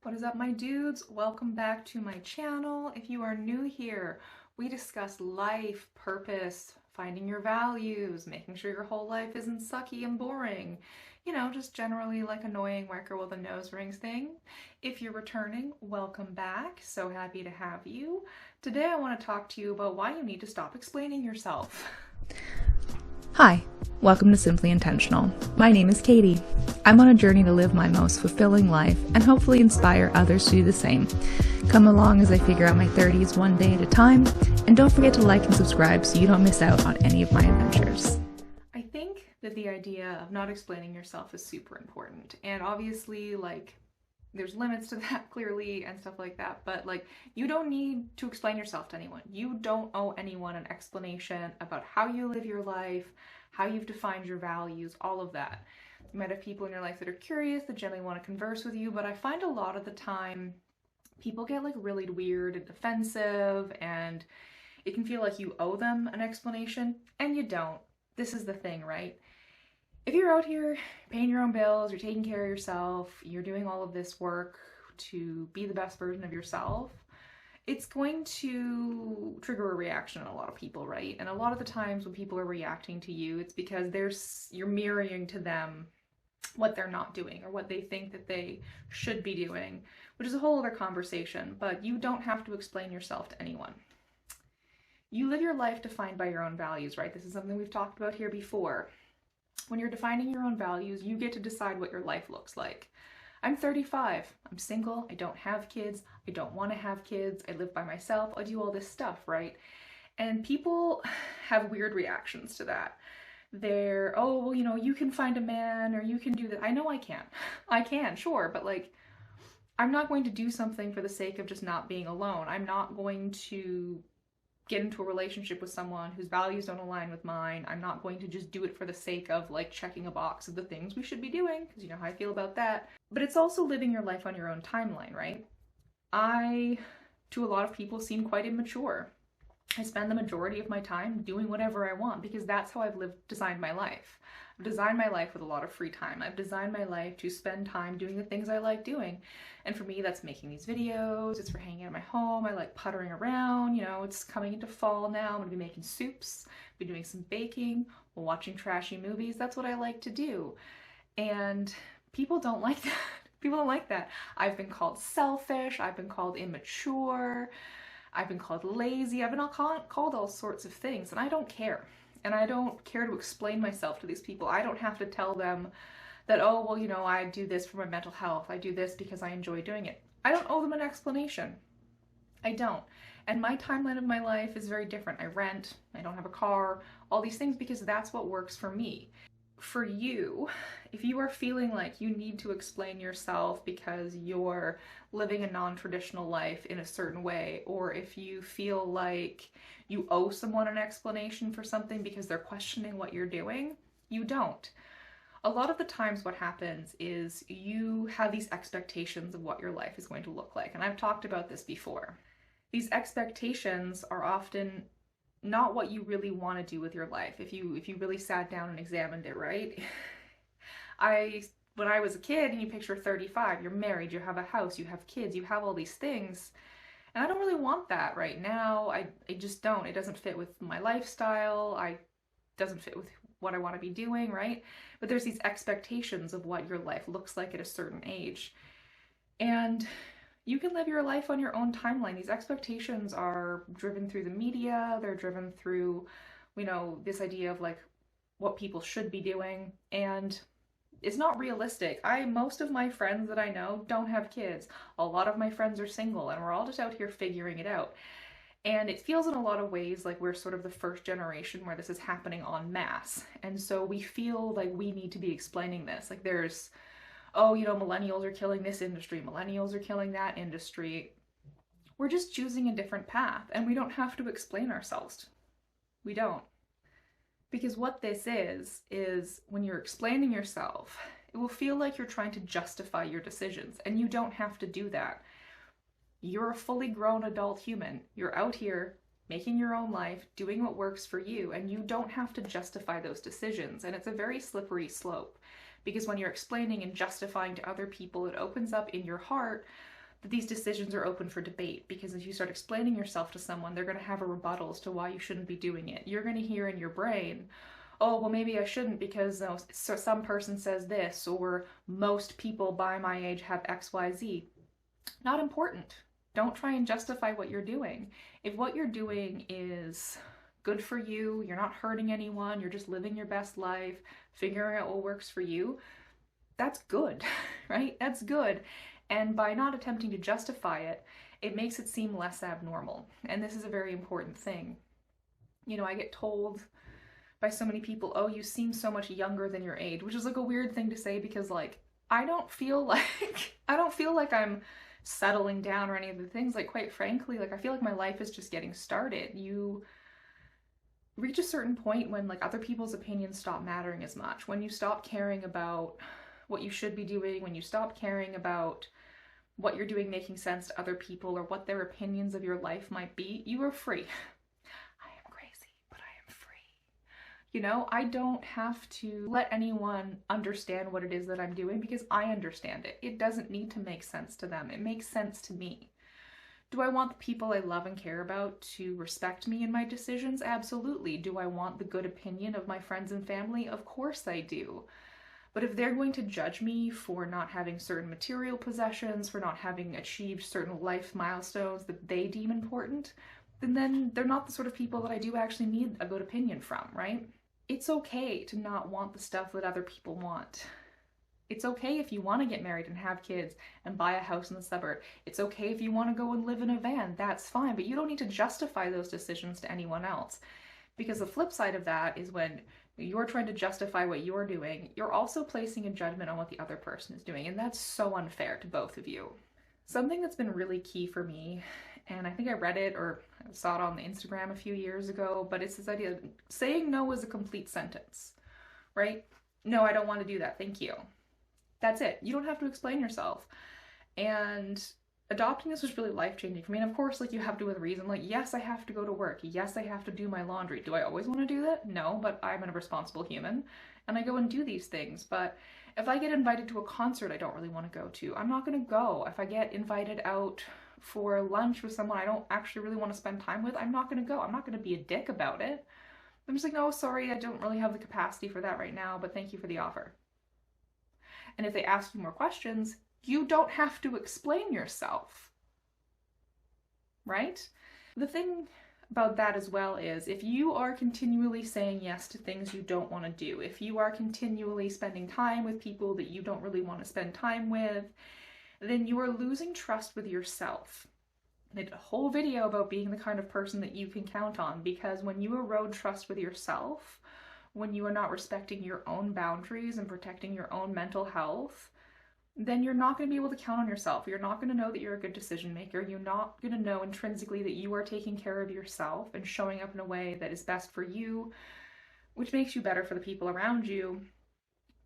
What is up, my dudes? Welcome back to my channel. If you are new here, we discuss life, purpose, finding your values, making sure your whole life isn't sucky and boring. You know, just generally like annoying worker with a nose rings thing. If you're returning, welcome back. So happy to have you. Today I want to talk to you about why you need to stop explaining yourself. Hi, welcome to Simply Intentional. My name is Katie. I'm on a journey to live my most fulfilling life and hopefully inspire others to do the same. Come along as I figure out my 30s one day at a time, and don't forget to like and subscribe so you don't miss out on any of my adventures. I think that the idea of not explaining yourself is super important. And obviously, there's limits to that clearly and stuff like that, but you don't need to explain yourself to anyone. You don't owe anyone an explanation about how you live your life, how you've defined your values, all of that. You might have people in your life that are curious, that generally want to converse with you, but I find a lot of the time people get really weird and defensive, and it can feel like you owe them an explanation, and you don't. This is the thing, right? If you're out here paying your own bills, you're taking care of yourself, you're doing all of this work to be the best version of yourself, it's going to trigger a reaction in a lot of people, right? And a lot of the times when people are reacting to you, it's because you're mirroring to them what they're not doing or what they think that they should be doing, which is a whole other conversation, but you don't have to explain yourself to anyone. You live your life defined by your own values, right? This is something we've talked about here before. When you're defining your own values, you get to decide what your life looks like. I'm 35, I'm single, I don't have kids, I don't want to have kids, I live by myself, I do all this stuff, right? And people have weird reactions to that. They're, oh, well, you can find a man or you can do that. I know I can. I can, sure, but I'm not going to do something for the sake of just not being alone. I'm not going to get into a relationship with someone whose values don't align with mine. I'm not going to just do it for the sake of checking a box of the things we should be doing, because you know how I feel about that. But it's also living your life on your own timeline, right? I, to a lot of people, seem quite immature. I spend the majority of my time doing whatever I want because that's how I've designed my life. I've designed my life with a lot of free time. I've designed my life to spend time doing the things I like doing. And for me, that's making these videos. It's for hanging out at my home. I like puttering around. You know, it's coming into fall now. I'm going to be making soups, be doing some baking, watching trashy movies. That's what I like to do. And people don't like that. People don't like that. I've been called selfish. I've been called immature. I've been called lazy. I've been called all sorts of things, and I don't care. And I don't care to explain myself to these people. I don't have to tell them that, oh, well, I do this for my mental health. I do this because I enjoy doing it. I don't owe them an explanation. I don't. And my timeline of my life is very different. I rent, I don't have a car, all these things because that's what works for me. For you, if you are feeling like you need to explain yourself because you're living a non-traditional life in a certain way, or if you feel like you owe someone an explanation for something because they're questioning what you're doing, you don't. A lot of the times what happens is you have these expectations of what your life is going to look like, and I've talked about this before. These expectations are often not what you really want to do with your life. If you really sat down and examined it, right? I When I was a kid and you picture 35, you're married, you have a house, you have kids, you have all these things. And I don't really want that right now. I just don't. It doesn't fit with my lifestyle. Doesn't fit with what I want to be doing, right? But there's these expectations of what your life looks like at a certain age. And you can live your life on your own timeline. These expectations are driven through the media, they're driven through, this idea of what people should be doing, and it's not realistic. Most of my friends that I know don't have kids. A lot of my friends are single, and we're all just out here figuring it out. And it feels in a lot of ways like we're sort of the first generation where this is happening en masse. And so we feel like we need to be explaining this. Like there's, oh, millennials are killing this industry, millennials are killing that industry. We're just choosing a different path, and we don't have to explain ourselves. We don't. Because what this is when you're explaining yourself, it will feel like you're trying to justify your decisions, and you don't have to do that. You're a fully grown adult human. You're out here making your own life, doing what works for you, and you don't have to justify those decisions. And it's a very slippery slope Because when you're explaining and justifying to other people, it opens up in your heart that these decisions are open for debate. Because if you start explaining yourself to someone, they're going to have a rebuttal as to why you shouldn't be doing it. You're going to hear in your brain, oh, well, maybe I shouldn't because so some person says this, or most people by my age have XYZ. Not important. Don't try and justify what you're doing. If what you're doing is good for you, you're not hurting anyone, you're just living your best life, figuring out what works for you, that's good, right? That's good. And by not attempting to justify it, it makes it seem less abnormal. And this is a very important thing. You know, I get told by so many people, oh, you seem so much younger than your age, which is like a weird thing to say because like I don't feel like I'm settling down or any of the things. Like, quite frankly, like I feel like my life is just getting started. You reach a certain point when like other people's opinions stop mattering as much, when you stop caring about what you should be doing, when you stop caring about what you're doing making sense to other people or what their opinions of your life might be. You are free. You know, I don't have to let anyone understand what it is that I'm doing because I understand it. It doesn't need to make sense to them. It makes sense to me. Do I want the people I love and care about to respect me in my decisions? Absolutely. Do I want the good opinion of my friends and family? Of course I do. But if they're going to judge me for not having certain material possessions, for not having achieved certain life milestones that they deem important, then they're not the sort of people that I do actually need a good opinion from, right? It's okay to not want the stuff that other people want. It's okay if you want to get married and have kids and buy a house in the suburb. It's okay if you want to go and live in a van. That's fine, but you don't need to justify those decisions to anyone else. Because the flip side of that is when you're trying to justify what you're doing, you're also placing a judgment on what the other person is doing, and that's so unfair to both of you. Something that's been really key for me, and I think I read it or saw it on the Instagram a few years ago, but it's this idea of saying no is a complete sentence, right? No, I don't want to do that. Thank you. That's it. You don't have to explain yourself. And adopting this was really life-changing for me. And of course, like, you have to with reason. Like, yes, I have to go to work. Yes, I have to do my laundry. Do I always want to do that? No, but I'm a responsible human and I go and do these things. But if I get invited to a concert I don't really want to go to, I'm not going to go. If I get invited out for lunch with someone I don't actually really want to spend time with, I'm not going to go. I'm not going to be a dick about it. I'm just like, no, sorry, I don't really have the capacity for that right now, but thank you for the offer. And if they ask you more questions, you don't have to explain yourself, right? The thing about that as well is if you are continually saying yes to things you don't want to do, if you are continually spending time with people that you don't really want to spend time with, then you are losing trust with yourself. I did a whole video about being the kind of person that you can count on, because when you erode trust with yourself, when you are not respecting your own boundaries and protecting your own mental health, then you're not going to be able to count on yourself. You're not going to know that you're a good decision maker. You're not going to know intrinsically that you are taking care of yourself and showing up in a way that is best for you, which makes you better for the people around you.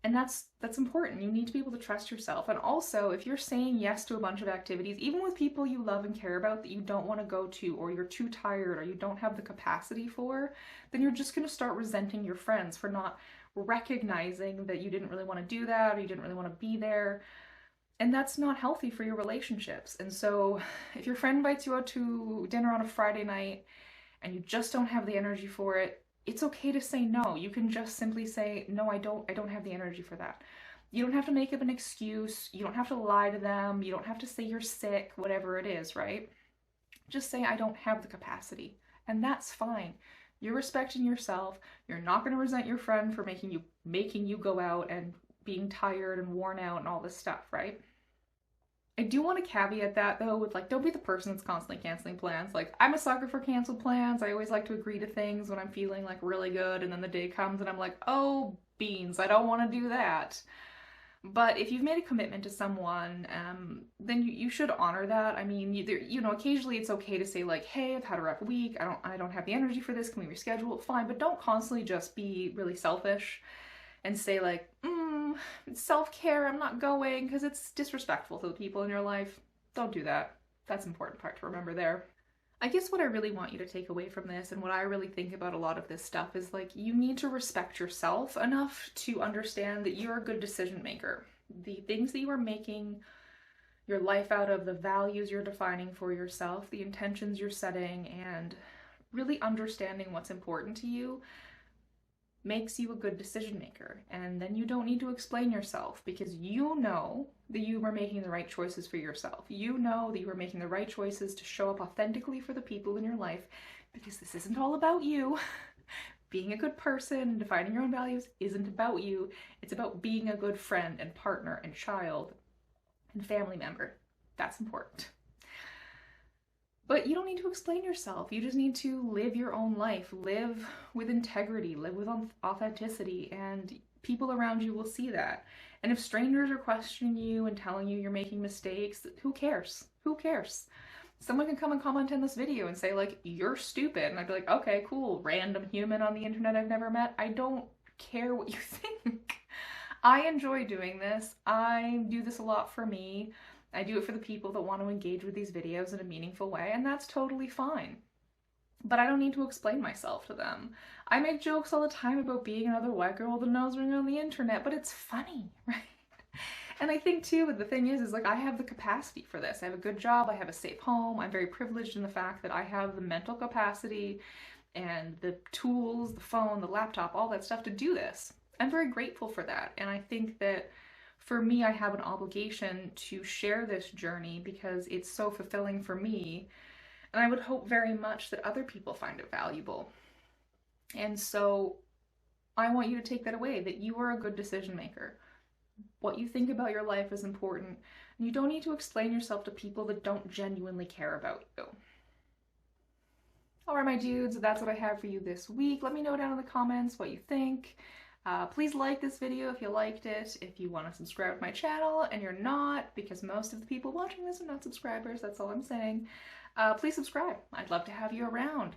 And that's important. You need to be able to trust yourself. And also, if you're saying yes to a bunch of activities, even with people you love and care about that you don't want to go to, or you're too tired, or you don't have the capacity for, then you're just going to start resenting your friends for not recognizing that you didn't really want to do that, or you didn't really want to be there. And that's not healthy for your relationships. And so if your friend invites you out to dinner on a Friday night and you just don't have the energy for it, it's okay to say no. You can just simply say, no, I don't have the energy for that. You don't have to make up an excuse. You don't have to lie to them. You don't have to say you're sick, whatever it is, right? Just say, I don't have the capacity. And that's fine. You're respecting yourself. You're not going to resent your friend for making you go out and being tired and worn out and all this stuff, right? I do want to caveat that though with, like, don't be the person that's constantly canceling plans. Like, I'm a sucker for canceled plans. I always like to agree to things when I'm feeling like really good, and then the day comes and I'm like, oh beans, I don't want to do that. But if you've made a commitment to someone, then you should honor that. I mean, occasionally it's okay to say, like, hey, I've had a rough week. I don't have the energy for this. Can we reschedule? Fine, but don't constantly just be really selfish and say, like, self-care, I'm not going, because it's disrespectful to the people in your life. Don't do that. That's an important part to remember there. I guess what I really want you to take away from this, and what I really think about a lot of this stuff, is like, you need to respect yourself enough to understand that you're a good decision maker. The things that you are making your life out of, the values you're defining for yourself, the intentions you're setting, and really understanding what's important to you makes you a good decision maker. And then you don't need to explain yourself, because you know that you are making the right choices for yourself. You know that you are making the right choices to show up authentically for the people in your life, because this isn't all about you. Being a good person, defining your own values isn't about you. It's about being a good friend and partner and child and family member. That's important. But you don't need to explain yourself. You just need to live your own life, live with integrity, live with authenticity, and people around you will see that. And if strangers are questioning you and telling you you're making mistakes, who cares? Who cares? Someone can come and comment on this video and say, like, you're stupid. And I'd be like, okay, cool, random human on the internet I've never met. I don't care what you think. I enjoy doing this. I do this a lot for me. I do it for the people that want to engage with these videos in a meaningful way, and that's totally fine. But I don't need to explain myself to them. I make jokes all the time about being another white girl with a nose ring on the internet, but it's funny, right? And I think too, the thing is like, I have the capacity for this. I have a good job, I have a safe home, I'm very privileged in the fact that I have the mental capacity and the tools, the phone, the laptop, all that stuff to do this. I'm very grateful for that, and I think that for me, I have an obligation to share this journey because it's so fulfilling for me, and I would hope very much that other people find it valuable. And so I want you to take that away, that you are a good decision maker. What you think about your life is important, and you don't need to explain yourself to people that don't genuinely care about you. All right, my dudes, that's what I have for you this week. Let me know down in the comments what you think. Please like this video if you liked it. If you want to subscribe to my channel and you're not, because most of the people watching this are not subscribers, that's all I'm saying, please subscribe. I'd love to have you around.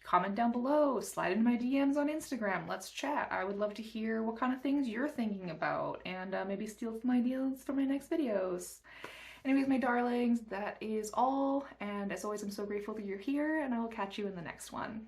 Comment down below, slide into my DMs on Instagram, let's chat. I would love to hear what kind of things you're thinking about, and maybe steal some ideas for my next videos. Anyways, my darlings, that is all, and as always, I'm so grateful that you're here, and I will catch you in the next one.